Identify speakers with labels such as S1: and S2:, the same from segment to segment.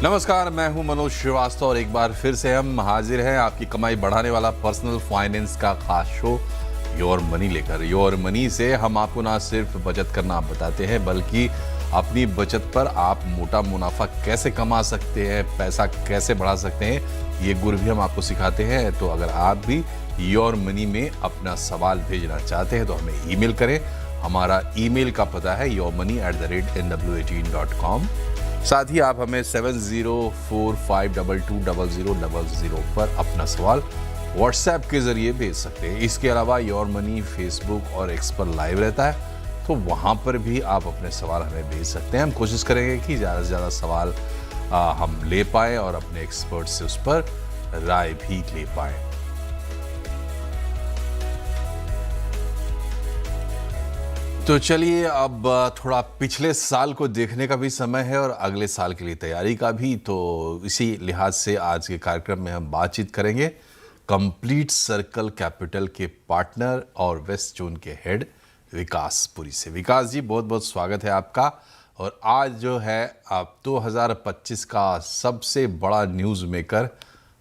S1: नमस्कार, मैं हूं मनोज श्रीवास्तव और एक बार फिर से हम हाजिर हैं आपकी कमाई बढ़ाने वाला पर्सनल फाइनेंस का खास शो योर मनी लेकर। योर मनी से हम आपको ना सिर्फ बचत करना बताते हैं, बल्कि अपनी बचत पर आप मोटा मुनाफा कैसे कमा सकते हैं, पैसा कैसे बढ़ा सकते हैं, ये गुर भी हम आपको सिखाते हैं। तो अगर आप भी योर मनी में अपना सवाल भेजना चाहते हैं तो हमें ईमेल करें। हमारा ईमेल का पता है yourmoney@nw18.com। साथ ही आप हमें 7045220000 पर अपना सवाल व्हाट्सएप के जरिए भेज सकते हैं। इसके अलावा योर मनी फेसबुक और एक्स पर लाइव रहता है, तो वहाँ पर भी आप अपने सवाल हमें भेज सकते हैं। हम कोशिश करेंगे कि ज़्यादा से ज़्यादा सवाल हम ले पाएँ और अपने एक्सपर्ट से उस पर राय भी ले पाएँ। तो चलिए अब थोड़ा पिछले साल को देखने का भी समय है और अगले साल के लिए तैयारी का भी। तो इसी लिहाज से आज के कार्यक्रम में हम बातचीत करेंगे कंप्लीट सर्कल कैपिटल के पार्टनर और वेस्ट जोन के हेड विकास पुरी से। विकास जी, बहुत बहुत स्वागत है आपका। और आज जो है आप 2025 का सबसे बड़ा न्यूज़ मेकर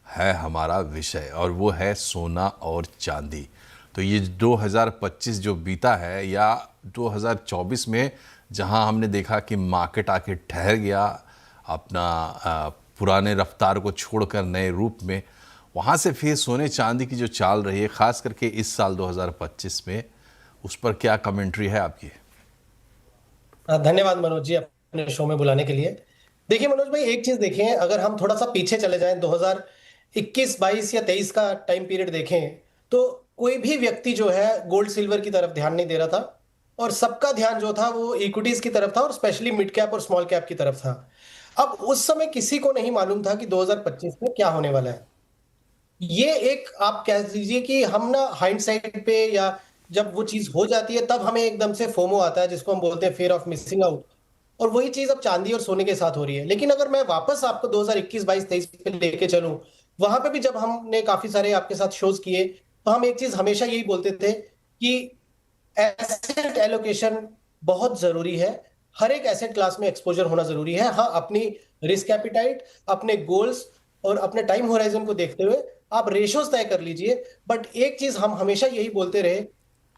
S1: है हमारा विषय, और वो है सोना और चांदी। तो ये 2025 जो बीता है या 2024 में जहां हमने देखा कि मार्केट आके ठहर गया अपना पुराने रफ्तार को छोड़कर नए रूप में, वहां से फिर सोने चांदी की जो चाल रही है खास करके इस साल 2025 में, उस पर क्या कमेंट्री है आपकी?
S2: धन्यवाद मनोज जी अपने शो में बुलाने के लिए। देखिए मनोज भाई, एक चीज देखें, अगर हम थोड़ा सा पीछे चले जाएं 2021, 22 या 23 का टाइम पीरियड देखें, तो कोई भी व्यक्ति जो है गोल्ड सिल्वर की तरफ ध्यान नहीं दे रहा था और सबका ध्यान जो था वो इक्विटीज की तरफ था और स्पेशली मिड कैप और स्मॉल कैप की तरफ था। अब उस समय किसी को नहीं मालूम था कि 2025 में क्या होने वाला है। ये एक आप कह लीजिए कि हम ना हाइंडसाइट पे या जब वो चीज हो जाती है तब हमें एकदम से फोमो आता है, जिसको हम बोलते हैं फियर ऑफ मिसिंग आउट। और वही चीज अब चांदी और सोने के साथ हो रही है। लेकिन अगर मैं वापस आपको 2021, 22, 23 पे लेके चलूं, वहां पे भी जब हमने काफी सारे आपके साथ शोज किए तो हम एक चीज हमेशा यही बोलते थे कि एसेट एलोकेशन बहुत जरूरी है। हर एक एसेट क्लास में एक्सपोजर होना जरूरी है। हाँ, अपनी रिस्क एपिटाइट, अपने गोल्स और अपने टाइम होराइजन को देखते हुए आप रेशोज तय कर लीजिए। बट एक चीज हम हमेशा यही बोलते रहे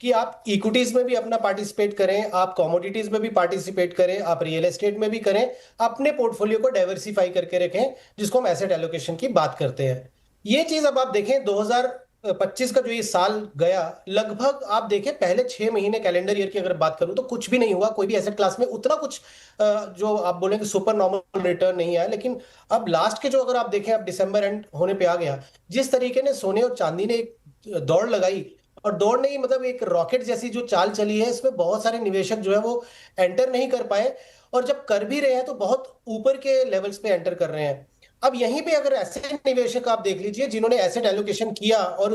S2: कि आप इक्विटीज में भी अपना पार्टिसिपेट करें, आप कमोडिटीज में भी पार्टिसिपेट करें, आप रियल एस्टेट में भी करें, अपने पोर्टफोलियो को डाइवर्सिफाई करके रखें, जिसको हम एसेट एलोकेशन की बात करते हैं। ये चीज अब आप देखें 2025 का जो ये साल गया, लगभग आप देखें पहले 6 महीने कैलेंडर ईयर की अगर बात करूं तो कुछ भी नहीं हुआ। कोई भी एसेट क्लास में उतना कुछ जो आप बोलेंगे सुपर नॉर्मल रिटर्न नहीं आया। लेकिन अब लास्ट के जो अगर आप देखें, अब दिसंबर एंड होने पे आ गया, जिस तरीके ने सोने और चांदी ने एक दौड़ लगाई, और दौड़ नहीं मतलब एक रॉकेट जैसी जो चाल चली है, इसमें बहुत सारे निवेशक जो है वो एंटर नहीं कर पाए, और जब कर भी रहे हैं तो बहुत ऊपर के लेवल्स पे एंटर कर रहे हैं। अब यहीं पे अगर ऐसे निवेशक आप देख लीजिए जिन्होंने एसेट एलोकेशन किया और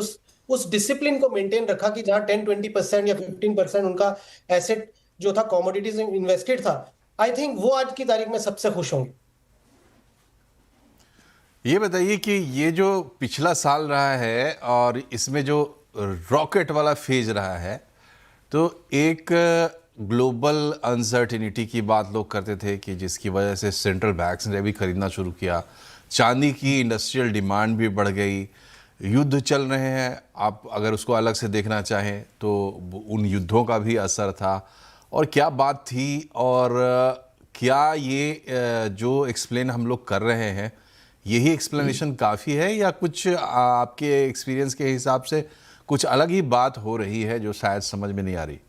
S2: उस डिसिप्लिन को मेंटेन रखा कि जहां 10-20% या 15% उनका एसेट जो था कमोडिटीज में इन्वेस्टेड था, आई थिंक वो आज की तारीख में सबसे खुश होंगे।
S1: ये बताइए कि ये जो पिछला साल रहा है और इसमें जो रॉकेट वाला फेज रहा है, तो एक ग्लोबल अनसर्टिनिटी की बात लोग करते थे कि जिसकी वजह से सेंट्रल बैंक्स ने भी खरीदना शुरू किया, चांदी की इंडस्ट्रियल डिमांड भी बढ़ गई, युद्ध चल रहे हैं, आप अगर उसको अलग से देखना चाहें तो उन युद्धों का भी असर था। और क्या बात थी, और क्या ये जो एक्सप्लेन हम लोग कर रहे हैं, यही एक्सप्लेनेशन काफ़ी है या कुछ आपके एक्सपीरियंस के हिसाब से कुछ अलग ही बात हो रही है जो शायद समझ में नहीं आ रही?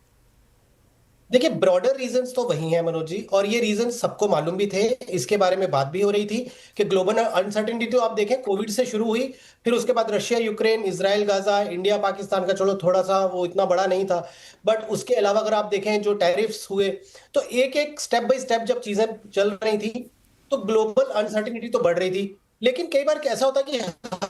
S2: देखिए, ब्रॉडर रीजंस तो वही हैं मनोज जी, और ये रीजंस सबको मालूम भी थे। इसके बारे में बात भी हो रही थी कि ग्लोबल अनसर्टेनिटी तो आप देखें कोविड से शुरू हुई, फिर उसके बाद Russia Ukraine, Israel Gaza, India Pakistan का चलो थोड़ा सा वो इतना बड़ा नहीं था, बट उसके अलावा अगर आप देखें जो टैरिफ्स हुए, तो एक एक स्टेप बाय स्टेप जब चीजें चल रही थी तो ग्लोबल अनसर्टेनिटी तो बढ़ रही थी। लेकिन कई बार कैसा होता है कि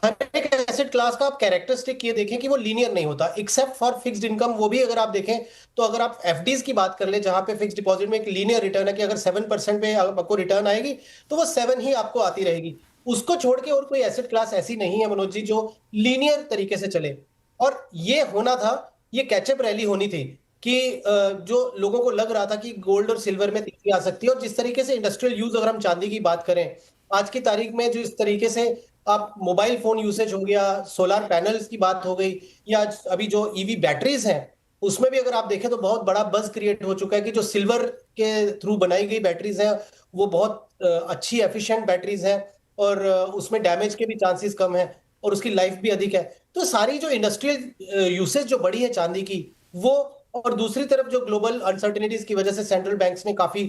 S2: हर एक एसेट क्लास का आप कैरेक्टरिस्टिक ये देखें कि वो लीनियर नहीं होता, एक्सेप्ट फॉर फिक्स्ड इनकम। वो भी अगर आप देखें तो अगर आप एफडीज की बात कर ले, जहां पे फिक्स्ड डिपॉजिट में एक लीनियर रिटर्न है कि अगर 7% पे आपको रिटर्न आएगी तो वो 7 ही आपको आती रहेगी। उसको छोड़ के और कोई एसेट क्लास ऐसी नहीं है मनोज जी जो लीनियर तरीके से चले। और ये होना था, ये कैचअप रैली होनी थी कि जो लोगों को लग रहा था कि गोल्ड और सिल्वर में तेजी आ सकती है। और जिस तरीके से इंडस्ट्रियल यूज, अगर हम चांदी की बात करें, आज की तारीख में जो इस तरीके से आप मोबाइल फोन यूसेज हो गया, सोलर पैनल्स की बात हो गई, या अभी जो ईवी बैटरीज हैं, उसमें भी अगर आप देखें तो बहुत बड़ा बज क्रिएट हो चुका है कि जो सिल्वर के थ्रू बनाई गई बैटरीज हैं वो बहुत अच्छी एफिशिएंट बैटरीज हैं, और उसमें डैमेज के भी चांसेस कम है, और उसकी लाइफ भी अधिक है। तो सारी जो इंडस्ट्रियल यूसेज जो बढ़ी है चांदी की, वो, और दूसरी तरफ जो ग्लोबल अनसर्टेनिटीज की वजह से सेंट्रल बैंक्स ने काफी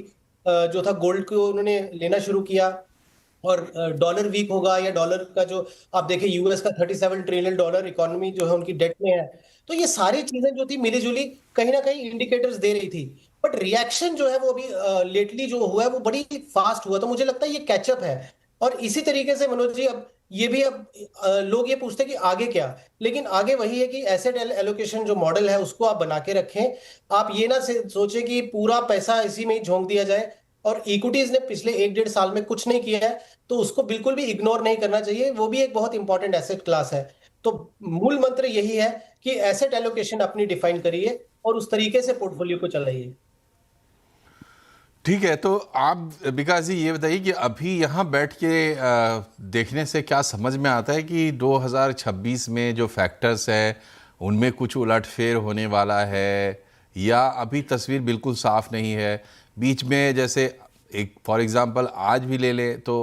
S2: जो था गोल्ड को उन्होंने लेना शुरू किया, और डॉलर वीक होगा, या डॉलर का जो आप देखें यूएस का $37 ट्रिलियन इकोनॉमी जो है उनकी डेट में है। तो ये सारी चीजें जो थी मिली जुली कहीं ना कहीं इंडिकेटर्स दे रही थी, बट रिएक्शन जो है वो अभी लेटली जो हुआ है वो बड़ी फास्ट हुआ, तो मुझे लगता है ये कैचअप है। और इसी तरीके से मनोज जी, अब ये भी, अब लोग ये पूछते हैं कि आगे क्या, लेकिन आगे वही है कि एसेट एलोकेशन जो मॉडल है उसको आप बना के रखें। आप ये ना सोचे कि पूरा पैसा इसी में ही झोंक दिया जाए, और इक्विटीज ने पिछले 1-1.5 साल में कुछ नहीं किया है, तो उसको बिल्कुल भी इग्नोर नहीं करना चाहिए, वो भी एक बहुत इंपॉर्टेंट एसेट क्लास है। तो मूल मंत्र यही है कि एसेट एलोकेशन अपनी डिफाइन करिए और उस तरीके से पोर्टफोलियो को चलाइए।
S1: ठीक है, तो आप विकास जी ये बताइए कि अभी यहाँ बैठ के देखने से क्या समझ में आता है कि 2026 में जो फैक्टर्स है उनमें कुछ उलटफेर होने वाला है, या अभी तस्वीर बिल्कुल साफ नहीं है? बीच में जैसे एक फॉर एग्जांपल आज भी ले लें तो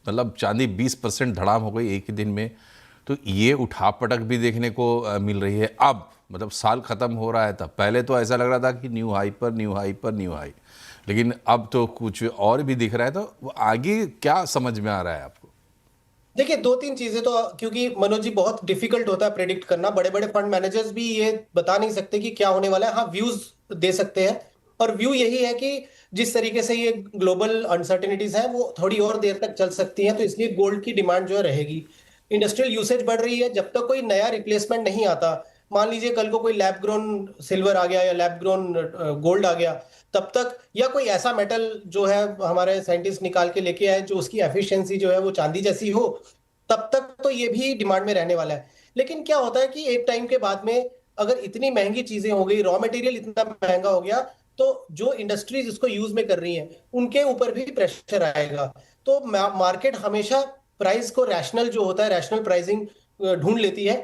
S1: मतलब चांदी 20% धड़ाम हो गई एक ही दिन में, तो ये उठापटक भी देखने को मिल रही है। अब मतलब साल ख़त्म हो रहा है, तब पहले तो ऐसा लग रहा था कि न्यू हाई पर न्यू हाई पर न्यू हाई, लेकिन अब तो कुछ और भी दिख रहा है। तो वो आगे क्या समझ में आ रहा है आपको?
S2: देखिए, 2-3 चीजें तो, क्योंकि मनोज जी बहुत डिफिकल्ट होता है प्रेडिक्ट करना, बड़े बड़े फंड मैनेजर्स भी ये बता नहीं सकते कि क्या होने वाला है। हाँ, व्यूज दे सकते हैं, और व्यू यही है कि जिस तरीके से ये ग्लोबल अनसर्टेनिटीज है वो थोड़ी और देर तक चल सकती हैं, तो इसलिए गोल्ड की डिमांड जो है रहेगी। इंडस्ट्रियल यूसेज बढ़ रही है, जब तक कोई नया रिप्लेसमेंट नहीं आता, मान लीजिए कल को कोई लैब ग्रोन सिल्वर आ गया या लैब ग्रोन गोल्ड आ गया, तब तक, या कोई ऐसा मेटल जो है हमारे साइंटिस्ट निकाल के लेके आए जो उसकी एफिशिएंसी जो है वो चांदी जैसी हो, तब तक तो ये भी डिमांड में रहने वाला है। लेकिन क्या होता है कि एक टाइम के बाद में अगर इतनी महंगी चीजें हो गई, रॉ मटेरियल इतना महंगा हो गया, तो जो इंडस्ट्रीज इसको यूज में कर रही हैं उनके ऊपर भी प्रेशर आएगा। तो मार्केट हमेशा प्राइस को रैशनल जो होता है, रैशनल प्राइसिंग ढूंढ लेती है।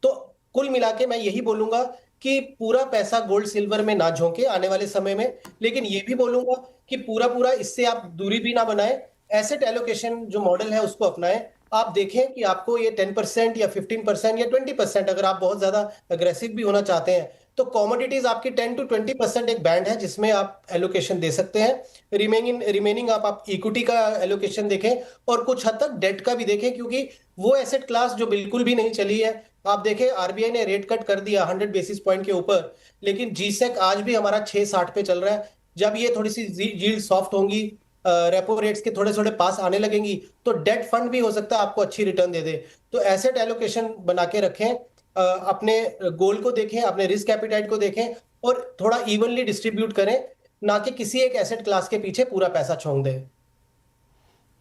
S2: तो कुल मिला के मैं यही बोलूंगा कि पूरा पैसा गोल्ड सिल्वर में ना झोंके आने वाले समय में, लेकिन ये भी बोलूंगा कि पूरा पूरा इससे आप दूरी भी ना बनाए, एसेट एलोकेशन जो मॉडल है उसको अपनाएं। आप देखें कि आपको ये 10% या 15% या 20%, अगर आप बहुत ज्यादा अग्रेसिव भी होना चाहते हैं, तो कॉमोडिटीज आपकी 10 to 20% एक बैंड है जिसमें आप एलोकेशन दे सकते हैं। रिमेनिंग आप इक्विटी का एलोकेशन देखें, और कुछ हद तक डेट का भी देखें, क्योंकि वो एसेट क्लास जो बिल्कुल भी नहीं चली है। आप देखें, आरबीआई ने रेट कट कर दिया 100 बेसिस पॉइंट के ऊपर, लेकिन जीसेक आज भी हमारा 6.60 पे चल रहा है। जब ये थोड़ी सी यील्ड सॉफ्ट होंगी, रेपो रेट्स के थोड़े थोड़े पास आने लगेंगी, तो डेट फंड भी हो सकता है आपको अच्छी रिटर्न दे दे। तो एसेट एलोकेशन बना के रखें, अपने गोल को देखें, अपने रिस्क एपिटाइट को देखें, और थोड़ा इवनली डिस्ट्रीब्यूट करें, ना कि किसी एक एसेट क्लास के पीछे पूरा पैसा छोंक दें।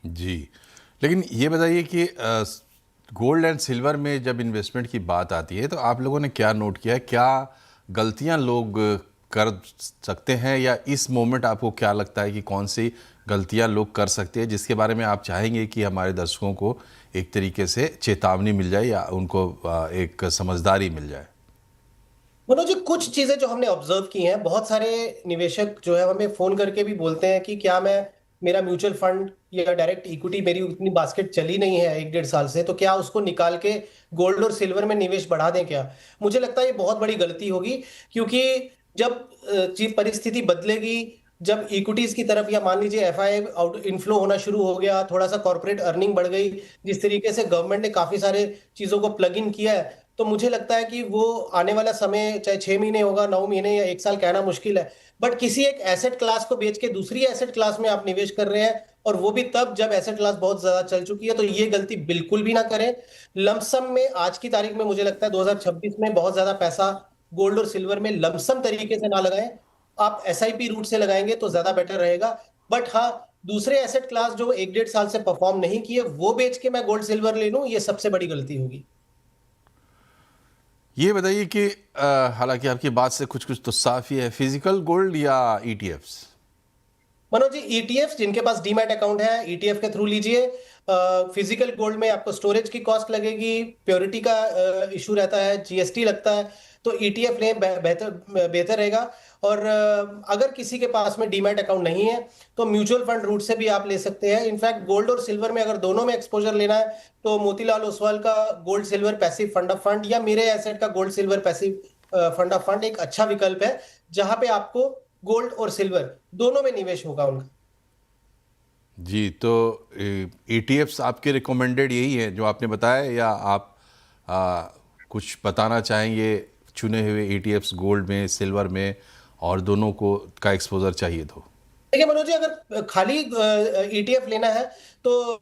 S1: जी, लेकिन ये बताइए कि गोल्ड एंड सिल्वर में जब इन्वेस्टमेंट की बात आती है तो आप लोगों ने क्या नोट किया है? क्या गलतियां लोग कर सकते हैं, या इस मोमेंट आपको क्या लगता है कि कौन सी गलतियां लोग कर सकते हैं जिसके बारे में आप चाहेंगे कि हमारे दर्शकों को एक तरीके से चेतावनी मिल जाए या उनको एक समझदारी मिल जाए?
S2: मनोज जी, कुछ चीजें जो हमने ऑब्जर्व की हैं, बहुत सारे निवेशक जो है हमें फोन करके भी बोलते हैं कि क्या मैं, मेरा म्यूचुअल फंड या डायरेक्ट इक्विटी मेरी उतनी बास्केट चली नहीं है 1-1.5 साल से, तो क्या उसको निकाल के गोल्ड और सिल्वर में निवेश बढ़ा दें क्या? मुझे लगता है ये बहुत बड़ी गलती होगी, क्योंकि जब परिस्थिति बदलेगी, जब इक्विटीज की तरफ, या मान लीजिए एफआई आउट इनफ्लो होना शुरू हो गया, थोड़ा सा कॉर्पोरेट अर्निंग बढ़ गई, जिस तरीके से गवर्नमेंट ने काफी सारे चीजों को प्लग इन किया है, तो मुझे लगता है कि वो आने वाला समय, चाहे 6 महीने होगा, 9 महीने या 1 साल, कहना मुश्किल है, बट किसी एक एसेट क्लास को बेच के दूसरी एसेट क्लास में आप निवेश कर रहे हैं, और वो भी तब जब एसेट क्लास बहुत ज्यादा चल चुकी है, तो ये गलती बिल्कुल भी ना करें। लमसम में आज की तारीख में मुझे लगता है 2026 में बहुत ज्यादा पैसा गोल्ड और सिल्वर में लमसम तरीके से ना लगाएं। आप एसआईपी रूट से लगाएंगे तो ज्यादा बेटर रहेगा। बट हाँ, दूसरे एसेट क्लास जो 1-1.5 साल से परफॉर्म नहीं किए वो बेच के मैं गोल्ड सिल्वर ले लूं, ये सबसे बड़ी गलती होगी।
S1: ये बताइए कि हालांकि आपकी बात से कुछ कुछ तो साफ ही है, फिजिकल गोल्ड या ईटीएफ्स?
S2: मनोज जी, ईटीएफ जिनके पास डीमैट अकाउंट है, ईटीएफ के थ्रू लीजिए। फिजिकल गोल्ड में आपको स्टोरेज की कॉस्ट लगेगी, प्योरिटी का इशू रहता है, जीएसटी लगता है, तो ईटीएफ लें, बेहतर बेहतर रहेगा। और अगर किसी के पास में डीमैट अकाउंट नहीं है तो म्यूचुअल फंड रूट से भी आप ले सकते हैं। इनफैक्ट गोल्ड और सिल्वर में अगर दोनों में एक्सपोजर लेना है तो मोतीलाल ओसवाल का gold silver passive fund of fund या मेरे एसेट का gold silver passive fund of fund एक अच्छा विकल्प है, जहां पे आपको गोल्ड और सिल्वर दोनों में निवेश होगा उनका।
S1: जी, तो ईटीएफ्स आपके रिकमेंडेड यही है जो आपने बताया, या आप कुछ बताना चाहेंगे चुने हुए ईटीएफ्स गोल्ड में, सिल्वर में, और दोनों को का एक्सपोजर चाहिए तो?
S2: देखिए मनोज जी, अगर खाली ईटीएफ लेना है तो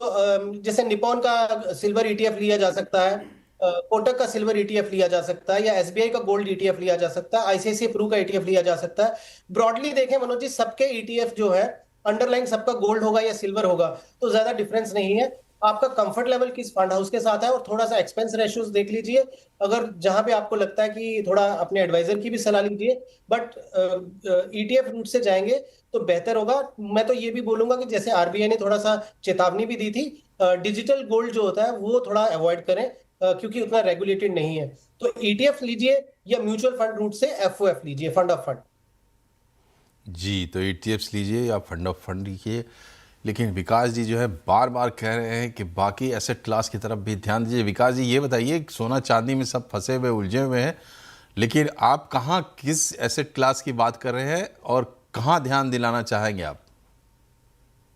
S2: जैसे निपॉन का सिल्वर ईटीएफ लिया जा सकता है, कोटक का सिल्वर ईटीएफ लिया जा सकता है, या एसबीआई का गोल्ड ईटीएफ लिया जा सकता है, आईसीआईसीआई प्रू का ईटीएफ लिया जा सकता है। ब्रॉडली देखें मनोज जी, सबके ईटीएफ जो है अंडरलाइन सबका गोल्ड होगा या सिल्वर होगा, तो ज्यादा डिफरेंस नहीं है। आपका कंफर्ट लेवल किस फंड हाउस के साथ है और थोड़ा सा एक्सपेंस रेशियोज देख लीजिए। अगर जहां पे आपको लगता है कि थोड़ा अपने एडवाइजर की भी सलाह लीजिए, बट ईटीएफ रूट से जाएंगे तो बेहतर होगा। मैं तो ये भी बोलूंगा कि जैसे आरबीआई ने थोड़ा सा चेतावनी भी दी थी, डिजिटल गोल्ड जो होता है वो थोड़ा अवॉइड करें, क्योंकि उतना रेगुलेटेड नहीं है। तो ईटीएफ लीजिए या म्यूचुअल फंड रूट से एफओएफ लीजिए, फंड ऑफ फंड।
S1: जी, तो ईटीएफ्स लीजिए या फंड ऑफ फंड लीजिए, लेकिन विकास जी जो है बार बार कह रहे हैं कि बाकी एसेट क्लास की तरफ भी ध्यान दीजिए। विकास जी, ये बताइए, सोना चांदी में सब फंसे हुए, उलझे हुए हैं, लेकिन आप कहाँ, किस एसेट क्लास की बात कर रहे हैं और कहाँ ध्यान दिलाना चाहेंगे आप?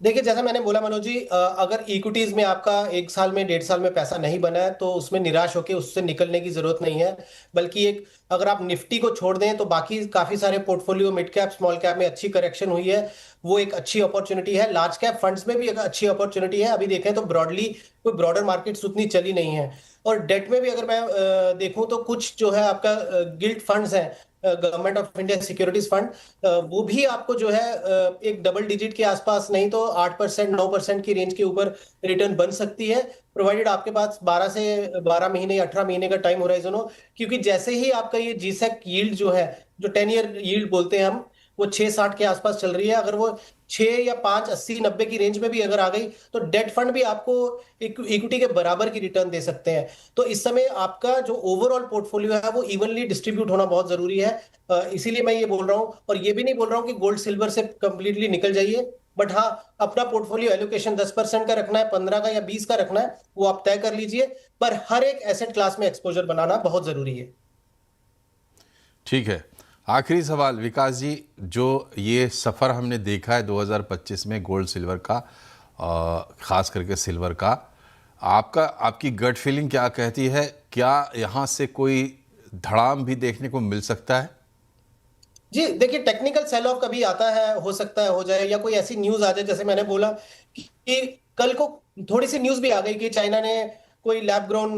S2: देखिए, जैसा मैंने बोला मनोज जी, अगर इक्विटीज में आपका 1 साल में 1.5 साल में पैसा नहीं बना है तो उसमें निराश होकर उससे निकलने की जरूरत नहीं है। बल्कि एक, अगर आप निफ्टी को छोड़ दें तो बाकी काफी सारे portfolio mid cap small cap में अच्छी करेक्शन हुई है, वो एक अच्छी अपॉर्चुनिटी है। लार्ज कैप फंड्स में भी एक अच्छी अपॉर्चुनिटी है। अभी देखें तो ब्रॉडली कोई ब्रॉडर मार्केट्स उतनी चली नहीं है। और डेट में भी अगर मैं देखूं तो कुछ जो है आपका गिल्ट फंड्स हैं, government of India securities fund, वो भी आपको जो है एक डबल डिजिट के आसपास, नहीं तो 8% 9% की रेंज के ऊपर रिटर्न बन सकती है, प्रोवाइडेड आपके पास 12 से 12 महीने या 18 महीने का टाइम होराइजन हो। क्योंकि जैसे ही आपका ये जीसेक यील्ड जो है, जो 10 ईयर यील्ड बोलते हैं हम, वो 6.60 के आसपास चल रही है। अगर वो 6 या 5.80 90 की रेंज में भी अगर आ गई तो डेट फंड भी आपको इक्विटी के बराबर की रिटर्न दे सकते हैं। तो इस समय आपका जो ओवरऑल पोर्टफोलियो है वो इवनली डिस्ट्रीब्यूट होना बहुत जरूरी है। इसीलिए मैं ये बोल रहा हूं, और ये भी नहीं बोल रहा हूं कि गोल्ड सिल्वर से कंप्लीटली निकल जाइए, बट हाँ, अपना पोर्टफोलियो एलोकेशन 10% का रखना है, 15 का या 20 का रखना है, वो आप तय कर लीजिए। पर हर एक एसेट क्लास में एक्सपोजर बनाना बहुत जरूरी है।
S1: ठीक है, आखिरी सवाल विकास जी, जो ये सफ़र हमने देखा है 2025 में गोल्ड सिल्वर का, ख़ास करके सिल्वर का, आपकी गट फीलिंग क्या कहती है? क्या यहाँ से कोई धड़ाम भी देखने को मिल सकता है?
S2: जी देखिए, टेक्निकल सेल ऑफ कभी आता है, हो सकता है हो जाए, या कोई ऐसी न्यूज आ जाए, जैसे मैंने बोला कि कल को थोड़ी सी न्यूज भी आ गई कि चाइना ने कोई लैब ग्रोन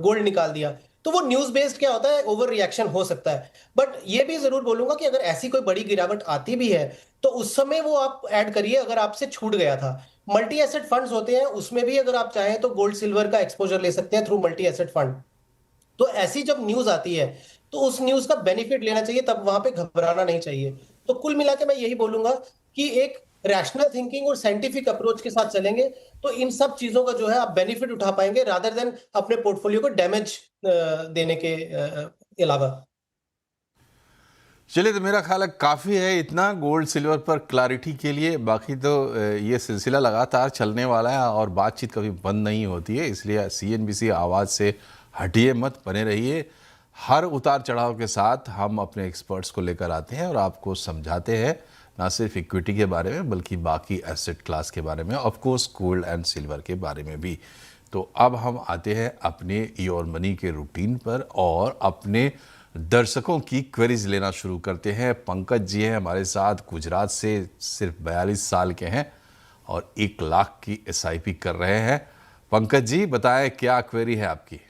S2: गोल्ड निकाल दिया, तो वो न्यूज बेस्ड क्या होता है, ओवर रिएक्शन हो सकता है। बट ये भी जरूर बोलूंगा कि अगर ऐसी कोई बड़ी गिरावट आती भी है तो उस समय वो आप ऐड करिए अगर आपसे छूट गया था। मल्टी एसेट फंड्स होते हैं, उसमें भी अगर आप चाहें तो गोल्ड सिल्वर का एक्सपोजर ले सकते हैं थ्रू मल्टी एसेट फंड। तो ऐसी जब न्यूज आती है तो उस न्यूज का बेनिफिट लेना चाहिए, तब वहां पे घबराना नहीं चाहिए। तो कुल मिला के मैं यही बोलूंगा कि एक रैशनल थिंकिंग और साइंटिफिक अप्रोच के साथ चलेंगे तो इन सब चीजों का जो है आप बेनिफिट उठा पाएंगे, रादर देन अपने पोर्टफोलियो को डैमेज देने के अलावा।
S1: चलिए, तो मेरा ख्याल है काफ़ी है इतना गोल्ड सिल्वर पर क्लैरिटी के लिए। बाकी तो ये सिलसिला लगातार चलने वाला है और बातचीत कभी बंद नहीं होती है, इसलिए CNBC आवाज़ से हटिए मत, बने रहिए। हर उतार चढ़ाव के साथ हम अपने एक्सपर्ट्स को लेकर आते हैं और आपको समझाते हैं, ना सिर्फ इक्विटी के बारे में बल्कि बाकी एसेट क्लास के बारे में, of course gold and silver के बारे में भी। तो अब हम आते हैं अपने योर मनी के रूटीन पर और अपने दर्शकों की क्वेरीज लेना शुरू करते हैं। पंकज जी हैं हमारे साथ, गुजरात से, सिर्फ 42 साल के हैं और 1 लाख की SIP कर रहे हैं। पंकज जी बताएं, क्या क्वेरी है आपकी?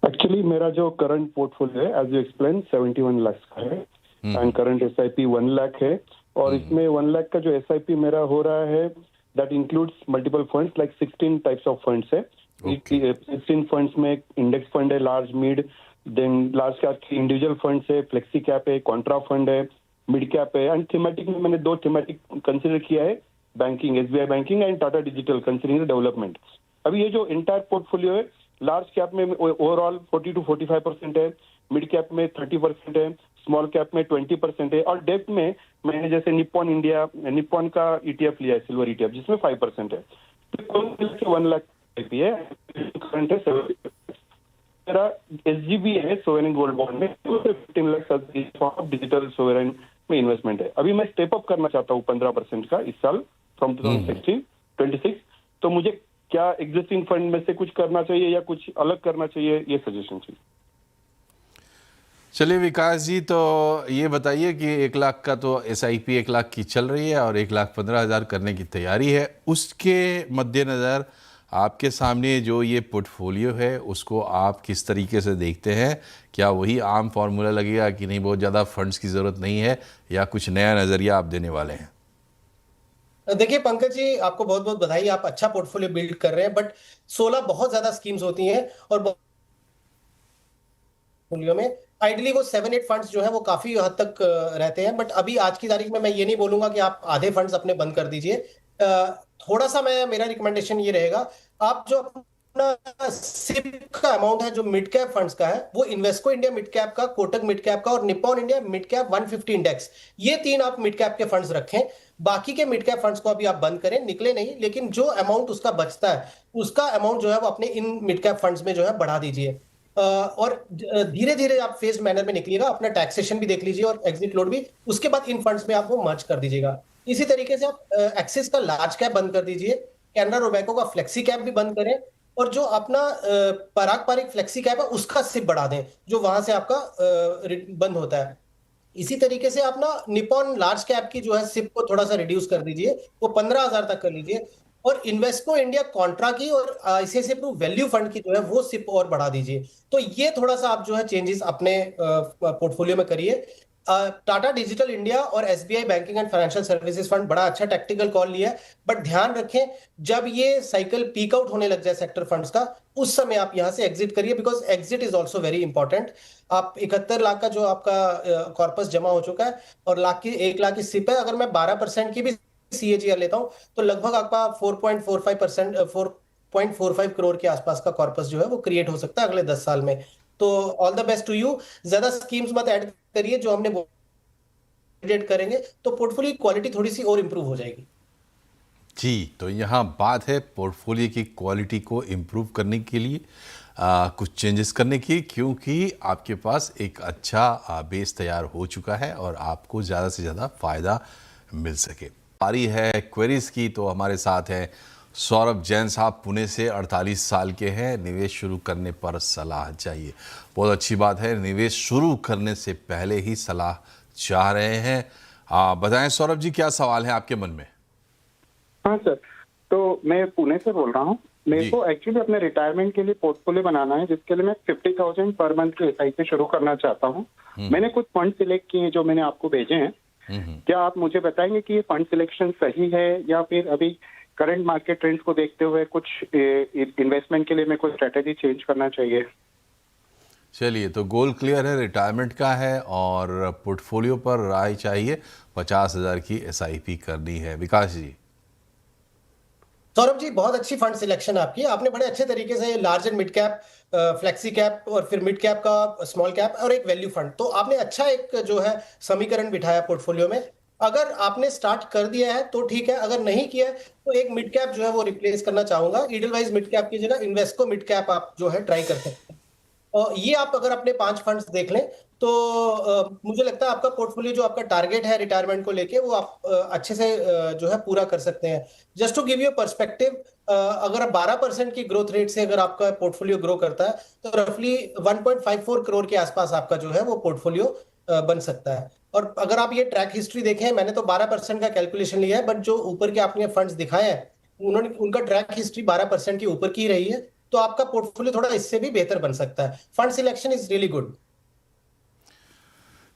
S3: एक्चुअली मेरा जो करंट पोर्टफोलियो है, एज यू एक्सप्लेन, 71 लाख का है एंड करंट SIP 1 लाख है। और इसमें 1 लाख का जो SIP मेरा हो रहा है, that includes multiple funds, like 16 types of funds है। 16 फंड्स में इंडेक्स फंड है, large mid, then large cap की इंडिविजुअल फंड्स है, फ्लेक्सी कैप है, कॉन्ट्रा फंड है, मिड कैप है, एंड थीमेटिक में मैंने 2 थीमेटिक कंसिडर किया है, banking, SBI banking and Tata digital considering development. अभी ये जो इंटायर पोर्टफोलियो है, लार्ज कैप में ओवरऑल 40 to 45% है, मिड कैप में 30% है, स्मॉल कैप में 20% है, और डेप्थ में मैंने जैसे निप्पॉन का ईटीएफ लिया है, सिल्वर ईटीएफ, जिसमें 5% है। तो कुल मिला के 1 लाख है, करंट है 7 मेरा एसजीबी है सोवरेन गोल्ड बॉन्ड में, 15 लाख डिजिटल सोवरेन में इन्वेस्टमेंट है। अभी मैं स्टेप अप करना चाहता हूँ 15% का इस साल फ्रॉम 2026। तो मुझे क्या एग्जिस्टिंग फंड में से कुछ करना चाहिए या कुछ अलग करना चाहिए, ये सजेशन चाहिए।
S1: चलिए विकास जी, तो ये बताइए कि 1 लाख का तो एसआईपी 1 लाख की चल रही है और 1,15,000 करने की तैयारी है। उसके मद्देनज़र आपके सामने जो ये पोर्टफोलियो है उसको आप किस तरीके से देखते हैं? क्या वही आम फार्मूला लगेगा कि नहीं बहुत ज़्यादा फंड्स की ज़रूरत नहीं है, या कुछ नया नज़रिया आप देने वाले हैं?
S2: देखिए पंकज जी, आपको बहुत बहुत बधाई, आप अच्छा पोर्टफोलियो बिल्ड कर रहे हैं, बट 16 बहुत ज्यादा स्कीम्स होती हैं और पोर्टफोलियो में आइडली वो 7-8 फंड्स जो है वो काफी हद तक रहते हैं। बट अभी आज की तारीख में मैं ये नहीं बोलूंगा कि आप आधे फंड्स अपने बंद कर दीजिए। थोड़ा सा मेरा रिकमेंडेशन ये रहेगा, आप जो अपना सिप का अमाउंट है जो मिड कैप फंड्स का है, वो इन्वेस्को इंडिया मिड कैप का, कोटक मिड कैप का और Nippon India mid cap 150 index, ये 3 आप मिड कैप के फंड्स रखें। बाकी के मिड कैप फंड्स को अभी आप बंद करें, निकले नहीं, लेकिन जो अमाउंट उसका बचता है उसका अमाउंट जो है वो अपने इन मिड कैप फंड्स में जो है बढ़ा दीजिए। और धीरे धीरे आप फेज मैनर में निकलिएगा, अपना टैक्सेशन भी देख लीजिए और एग्जिट लोड भी, उसके बाद इन फंड्स में आप वो मर्ज कर दीजिएगा। इसी तरीके से आप एक्सिस का लार्ज कैप बंद कर दीजिए, कैनरा रोबेको का फ्लेक्सी कैप भी बंद करें, और जो अपना पारंपरिक फ्लेक्सी कैप है उसका सिप बढ़ा दें, जो वहां से आपका बंद होता है। इसी तरीके से आप ना निपॉन लार्ज कैप की जो है सिप को थोड़ा सा रिड्यूस कर दीजिए, वो 15,000 तक कर लीजिए, और इन्वेस्को इंडिया कॉन्ट्रा की और आईसीआईसीआई प्रू वैल्यू फंड की जो है वो सिप और बढ़ा दीजिए। तो ये थोड़ा सा आप जो है चेंजेस अपने पोर्टफोलियो में करिए। टाटा डिजिटल इंडिया और SBI banking and financial services fund बड़ा अच्छा टैक्टिकल कॉल लिया है, बट ध्यान रखें जब ये साइकिल पीक आउट होने लग जाए सेक्टर फंड्स का, उस समय आप यहां से एग्जिट करिए, because exit is also very important. आप 71 लाख का जो आपका कॉर्पस जमा हो चुका है और 1 लाख की सिप है, अगर मैं 12% की भी सीएजीआर लेता हूं तो लगभग आपका 4.45% 4.45 करोड़ के आसपास का कॉर्पस जो है वो क्रिएट हो सकता है अगले 10 साल में। तो all the best to you. ज्यादा स्कीम्स मत ऐड करिए, जो हमने करेंगे तो पोर्टफोलियो की क्वालिटी थोड़ी सी और इंप्रूव हो जाएगी।
S1: जी, तो यहाँ बात है पोर्टफोलियो की क्वालिटी को इम्प्रूव करने के लिए कुछ चेंजेस करने की, क्योंकि आपके पास एक अच्छा बेस तैयार हो चुका है और आपको ज़्यादा से ज़्यादा फ़ायदा मिल सके। पारी है क्वेरीज की, तो हमारे साथ हैं सौरभ जैन साहब, पुणे से, 48 साल के हैं। निवेश शुरू करने पर सलाह चाहिए। बहुत अच्छी बात है, निवेश शुरू करने से पहले ही सलाह चाह रहे हैं। बताएं सौरभ जी, क्या सवाल है आपके मन में?
S4: हाँ सर, तो मैं पुणे से बोल रहा हूँ। मेरे को एक्चुअली अपने रिटायरमेंट के लिए पोर्टफोलियो बनाना है, जिसके लिए मैं 50,000 पर मंथ की एसआईपी शुरू करना चाहता हूँ। मैंने कुछ फंड सिलेक्ट किए जो मैंने आपको भेजे हैं। क्या आप मुझे बताएंगे कि ये फंड सिलेक्शन सही है, या फिर अभी करंट मार्केट ट्रेंड्स को देखते हुए कुछ इन्वेस्टमेंट के लिए मैं कोई स्ट्रेटेजी चेंज करना चाहिए?
S1: चलिए, तो गोल क्लियर है, रिटायरमेंट का है और पोर्टफोलियो पर राय चाहिए। 50,000 की एसआईपी करनी है। विकास जी।
S2: सौरभ जी, बहुत अच्छी फंड सिलेक्शन आपकी, आपने बड़े अच्छे तरीके से large and mid cap, flexi cap और फिर मिड कैप का स्मॉल कैप और एक वैल्यू फंड, तो आपने अच्छा एक जो है समीकरण बिठाया पोर्टफोलियो में। अगर आपने स्टार्ट कर दिया है तो ठीक है, अगर नहीं किया है तो एक मिड कैप जो है वो रिप्लेस करना चाहूंगा। ईडलवाइज मिड कैप की जगह इन्वेस्को मिड कैप आप जो है ट्राई कर सकते हैं। और ये आप अगर अपने 5 फंड्स देख लें तो मुझे लगता है आपका पोर्टफोलियो जो आपका टारगेट है रिटायरमेंट को लेके वो आप अच्छे से जो है पूरा कर सकते हैं। Just to give you perspective, अगर 12% की ग्रोथ रेट से अगर आपका पोर्टफोलियो ग्रो करता है तो रफली 1.54 करोड़ के आसपास आपका जो है वो पोर्टफोलियो बन सकता है। और अगर आप ये ट्रैक हिस्ट्री देखें, मैंने तो 12% का कैलकुलेशन लिया है, बट जो ऊपर के आपने फंड्स दिखाए हैं उन्होंने उनका ट्रैक हिस्ट्री 12% के ऊपर की रही है, तो आपका पोर्टफोलियो थोड़ा इससे भी बेहतर बन सकता है। Fund selection is really good.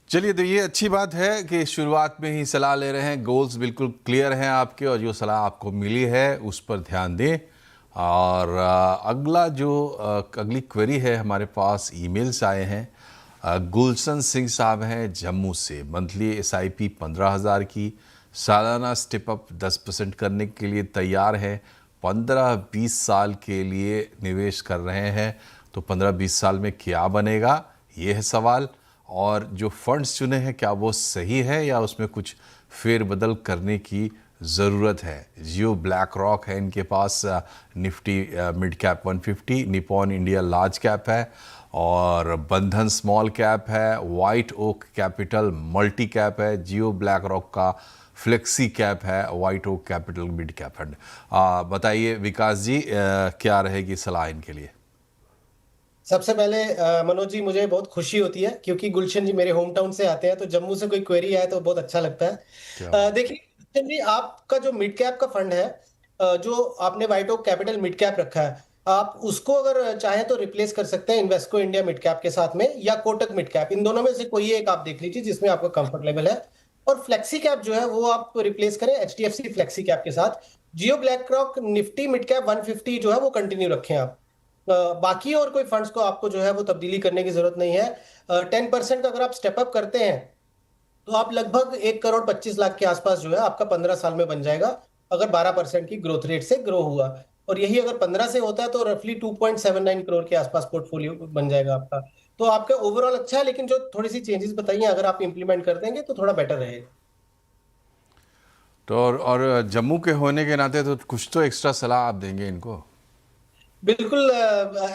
S1: चलिए, तो ये अच्छी बात है कि शुरुआत में ही सलाह ले रहे हैं, गोल्स बिल्कुल क्लियर हैं आपके और जो सलाह आपको मिली है उस पर ध्यान दें। और अगली क्वेरी है, हमारे पास ईमेल्स आए हैं। गुलशन सिंह साहब हैं जम्मू से। मंथली एसआईपी 15,000 की, सालाना स्टेप अप 10% करने के लिए तैयार हैं। 15-20 साल के लिए निवेश कर रहे हैं, तो 15-20 साल में क्या बनेगा, ये है सवाल। और जो फंड्स चुने हैं क्या वो सही है या उसमें कुछ फेरबदल करने की ज़रूरत है। जियो ब्लैक रॉक है इनके पास, Nifty mid cap 150, Nippon India large cap है, और बंधन स्मॉल कैप है, White Oak Capital multi cap है, जियो ब्लैक रॉक का फ्लेक्सी कैप है, White Oak Capital mid cap fund. बताइए विकास जी, क्या रहेगी सलाह इनके लिए।
S2: सबसे पहले मनोज जी, मुझे बहुत खुशी होती है क्योंकि गुलशन जी मेरे होम टाउन से आते हैं, तो जम्मू से कोई क्वेरी आए तो बहुत अच्छा लगता है। देखिए गुलशन जी, आपका जो मिड कैप का फंड है, जो आपने White Oak Capital mid cap रखा है, आप उसको अगर चाहें तो रिप्लेस कर सकते हैं इन्वेस्को इंडिया मिड कैप के साथ में, या कोटक मिड कैप। इन दोनों में से कोई एक आप देख लीजिए जिसमें आपका कंफर्ट लेवल है। और फ्लेक्सी कैप जो है वो आप रिप्लेस करें एचडीएफसी फ्लेक्सी कैप के साथ। Jio BlackRock Nifty mid cap 150 जो है वो कंटिन्यू रखें आप। बाकी और कोई फंड्स को आपको जो है वो तब्दीली करने की जरूरत नहीं है। 10% अगर आप स्टेप अप करते हैं तो आप लगभग 1,25,00,000 के आसपास जो है आपका 15 साल में बन जाएगा, अगर 12% की ग्रोथ रेट से ग्रो हुआ। और यही अगर 15 से होता है तो रफली 2.79 करोड़ के आसपास पोर्टफोलियो बन जाएगा आपका। तो आपका ओवरऑल अच्छा है, लेकिन जो थोड़ी सी चेंजेस बताइए अगर आप इंप्लीमेंट कर देंगे तो थोड़ा बेटर रहेगा।
S1: तो और जम्मू के होने के नाते तो कुछ तो एक्स्ट्रा सलाह आप देंगे इनको।
S2: बिल्कुल,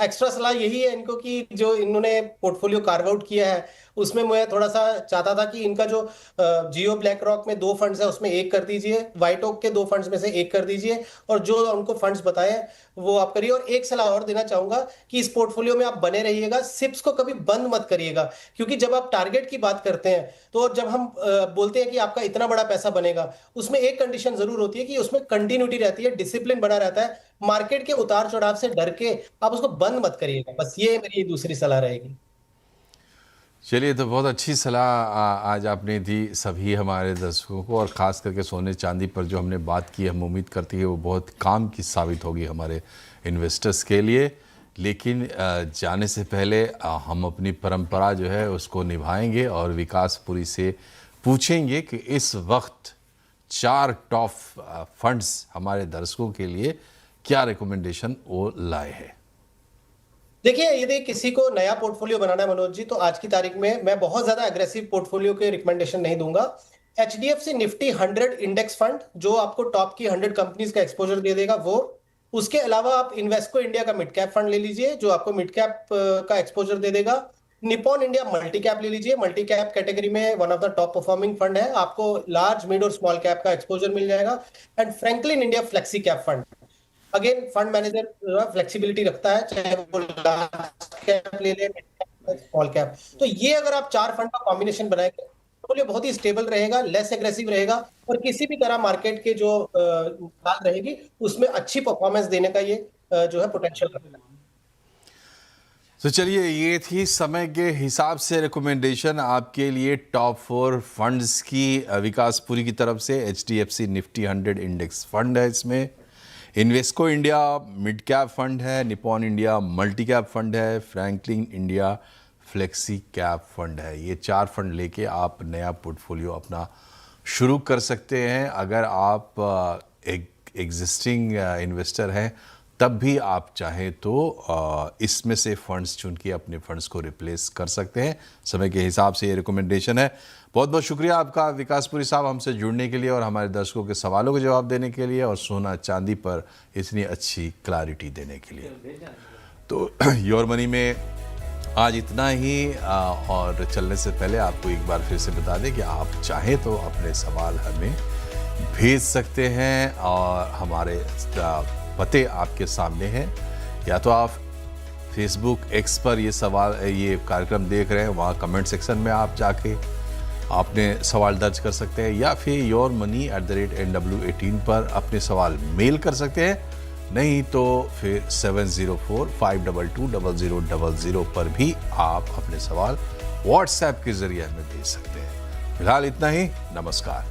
S2: एक्स्ट्रा सलाह यही है इनको कि जो इन्होंने पोर्टफोलियो कार्व आउट किया है उसमें मैं थोड़ा सा चाहता था कि इनका जो जियो ब्लैक रॉक में 2 फंड्स है उसमें एक कर दीजिए, वाइट ओक के 2 फंड्स में से एक कर दीजिए, और जो उनको फंड्स बताए वो आप करिए। और एक सलाह और देना चाहूंगा कि इस पोर्टफोलियो में आप बने रहिएगा, सिप्स को कभी बंद मत करिएगा, क्योंकि जब आप टारगेट की बात करते हैं तो जब हम बोलते हैं कि आपका इतना बड़ा पैसा बनेगा, उसमें एक कंडीशन जरूर होती है कि उसमें कंटिन्यूटी रहती है, डिसिप्लिन बना रहता है। मार्केट के उतार चढ़ाव से डर के आप उसको बंद मत करिएगा, बस ये मेरी दूसरी सलाह रहेगी।
S1: चलिए, तो बहुत अच्छी सलाह आज आपने दी सभी हमारे दर्शकों को, और ख़ास करके सोने चांदी पर जो हमने बात की, हम उम्मीद करती है वो बहुत काम की साबित होगी हमारे इन्वेस्टर्स के लिए। लेकिन जाने से पहले हम अपनी परंपरा जो है उसको निभाएंगे और विकासपुरी से पूछेंगे कि इस वक्त 4 टॉप फंड्स हमारे दर्शकों के लिए क्या रिकमेंडेशन वो लाए हैं।
S2: देखिए, यदि किसी को नया पोर्टफोलियो बनाना है मनोज जी, तो आज की तारीख में मैं बहुत ज्यादा एग्रेसिव पोर्टफोलियो के रिकमेंडेशन नहीं दूंगा। एचडीएफसी निफ्टी 100 इंडेक्स फंड जो आपको टॉप की 100 कंपनीज का एक्सपोजर दे देगा वो। उसके अलावा आप इन्वेस्को इंडिया का मिड कैप फंड ले लीजिए जो आपको मिड कैप का एक्सपोजर दे देगा। निपॉन इंडिया मल्टी कैप ले लीजिए, मल्टी कैप कैटेगरी में one of the top performing fund है, आपको लार्ज मिड और स्मॉल कैप का एक्सपोजर मिल जाएगा। And Franklin India flexi cap fund, again fund manager flexibility रखता है, चाहे वो लार्ज कैप ले ले स्मॉल कैप। तो ये अगर आप 4 फंड का कॉम्बिनेशन बनाएंगे तो ये बहुत ही स्टेबल रहेगा, लेस एग्रेसिव रहेगा, और किसी भी तरह मार्केट के जो बात रहेगी उसमें अच्छी परफॉर्मेंस देने का ये जो है पोटेंशियल रखता है।
S1: तो चलिए, ये थी समय के हिसाब से रिकमेंडेशन आपके लिए टॉप 4 फंड्स की विकासपुरी की तरफ से। एचडीएफसी निफ्टी 100 इंडेक्स फंड है, इसमें Invesco India mid cap fund है, Nippon India multi cap fund है, Franklin India flexi cap fund है। ये 4 फंड लेके आप नया पोर्टफोलियो अपना शुरू कर सकते हैं। अगर आप एक एग्जिस्टिंग इन्वेस्टर हैं तब भी आप चाहें तो इसमें से फंड्स चुन के अपने फंड्स को रिप्लेस कर सकते हैं। समय के हिसाब से ये रिकमेंडेशन है। बहुत बहुत शुक्रिया आपका विकासपुरी साहब हमसे जुड़ने के लिए और हमारे दर्शकों के सवालों के जवाब देने के लिए और सोना चांदी पर इतनी अच्छी क्लैरिटी देने के लिए। तो योर मनी में आज इतना ही, और चलने से पहले आपको एक बार फिर से बता दें कि आप चाहें तो अपने सवाल हमें भेज सकते हैं और हमारे पते आपके सामने हैं। या तो आप फेसबुक एक्स पर ये कार्यक्रम देख रहे हैं, वहाँ कमेंट सेक्शन में आप जाके आपने सवाल दर्ज कर सकते हैं, या फिर yourmoney@nw18 पर अपने सवाल मेल कर सकते हैं। नहीं तो फिर 704-522-0000 पर भी आप अपने सवाल व्हाट्सएप के जरिए हमें भेज सकते हैं। फिलहाल इतना ही, नमस्कार।